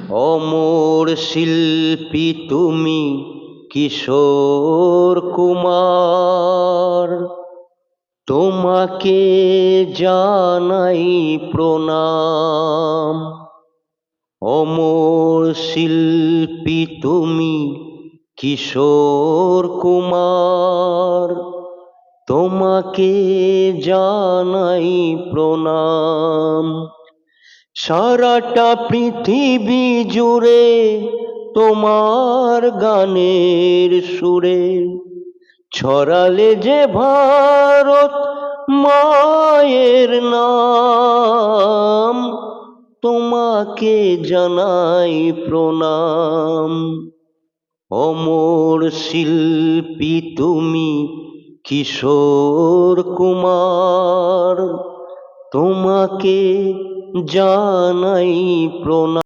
অমর শিল্পী তুমি কিশোর কুমার, তোমাকে জানাই প্রণাম। অমর শিল্পী তুমি কিশোর কুমার, তোমাকে জানাই প্রণাম। সারাটা পৃথিবী জুড়ে তোমার গানের সুরে ছড়ালে যে ভারত মায়ের নাম, তোমাকে জানাই প্রণাম। অমর শিল্পী তুমি কিশোর কুমার, তোমাকে জানাই প্রণাম।